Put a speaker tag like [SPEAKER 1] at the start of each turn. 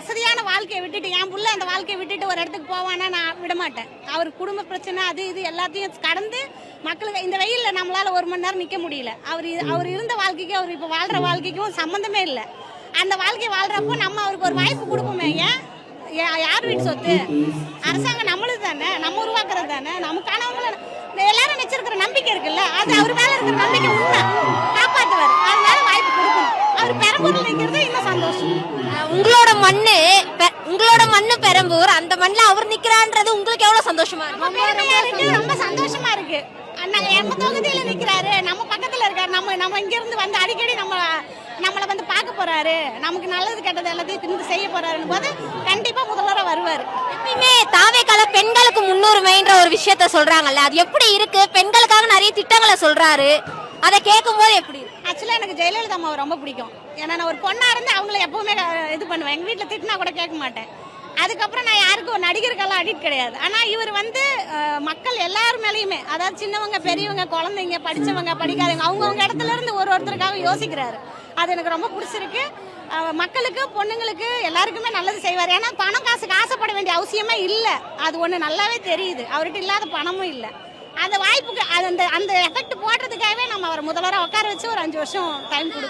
[SPEAKER 1] வசதியான வாழ்க்கையை விட்டுட்டு என் புள்ள அந்த வாழ்க்கையை விட்டுட்டு ஒரு இடத்துக்கு போவானா நான் விட மாட்டேன். அவர் குடும்ப பிரச்சனை அது இது எல்லாத்தையும் கடந்து மக்களுக்கு இந்த வெயில்ல நம்மளால 1 மணி நேரம் நிக்க முடியல. அவர் இருந்த வாழ்க்கைக்கும் அவர் இப்ப வாழ்ற வாழ்க்கைக்கும் சம்பந்தமே இல்லை. அந்த வாழ்க்கை வாழ்றப்போ நம்ம அவருக்கு ஒரு வாய்ப்பு கொடுப்போமே. ஏன் யார் வீட்டு சொத்து? அரசாங்கம் நம்மளுது தானே, நம்ம உருவாக்குறது தானே. நமக்கானவங்கள எல்லாரும் நினைச்சிருக்கிற நம்பிக்கை இருக்குல்ல, அது அவர் மேல இருக்கிற நம்பிக்கை உண்மை காப்பாத்துவார். அதனால வாய்ப்பு கொடுக்கணும். அவர் பெரம்பூர்ல நிக்கிறது இன்னும் சந்தோஷம்.
[SPEAKER 2] உங்களோட மண்ணு பெரம்பூர், அந்த மண்ணில் அவர் நிக்கிறான்றது உங்களுக்கு எவ்வளவு சந்தோஷமா
[SPEAKER 1] இருக்கு? ரொம்ப சந்தோஷமா இருக்கு. நம்ம தொகுதியில நிக்கிறாரு, நம்ம பக்கத்துல இருக்காரு, நம்ம இங்க இருந்து வந்து அடிக்கடி நம்மளை வந்து பார்க்க போறாரு, நமக்கு நல்லது கெட்டது எல்லாத்தையும் திருந்து செய்ய போறாருன்னு போது கண்டிப்பா முதல்வராக வருவாரு.
[SPEAKER 2] எப்பயுமே தாவேக்கால பெண்களுக்கு முன்னுரிமைன்ற ஒரு விஷயத்த சொல்றாங்கல்ல, அது எப்படி இருக்கு? பெண்களுக்காக நிறைய திட்டங்களை சொல்றாரு, அதை கேட்கும் போது எப்படி?
[SPEAKER 1] ஆக்சுவலா எனக்கு ஜெயலலிதா அம்மாவை ரொம்ப பிடிக்கும். ஏன்னா நான் ஒரு பொண்ணா இருந்து அவங்கள எப்பவுமே இது பண்ணுவேன். எங்க வீட்டுல திட்டினா கூட கேட்க மாட்டேன். அதுக்கப்புறம் நான் யாருக்கும் நடிகருக்கெல்லாம் அடிக்ட் கிடையாது. ஆனா இவர் வந்து மக்கள் எல்லார் மேலேயுமே, அதாவது சின்னவங்க பெரியவங்க குழந்தைங்க படிச்சவங்க படிக்காதவங்க அவங்கவுங்க இடத்துல இருந்து ஒருத்தருக்காக யோசிக்கிறாரு. அது எனக்கு ரொம்ப பிடிச்சிருக்கு. மக்களுக்கு பொண்ணுங்களுக்கு எல்லாருக்குமே நல்லது செய்வார். ஏன்னா பணம் காசுக்கு ஆசைப்பட வேண்டிய அவசியமே இல்லை. அது ஒண்ணு நல்லாவே தெரியுது. அவர்கிட்ட இல்லாத பணமும் இல்லை. அந்த வாய்ப்புக்கு அந்த எஃபெக்ட் போடுறதுக்காகவே நம்ம அவர் முதல்வராக உட்கார வச்சு ஒரு 5 வருஷம் டைம் கொடுக்கணும்.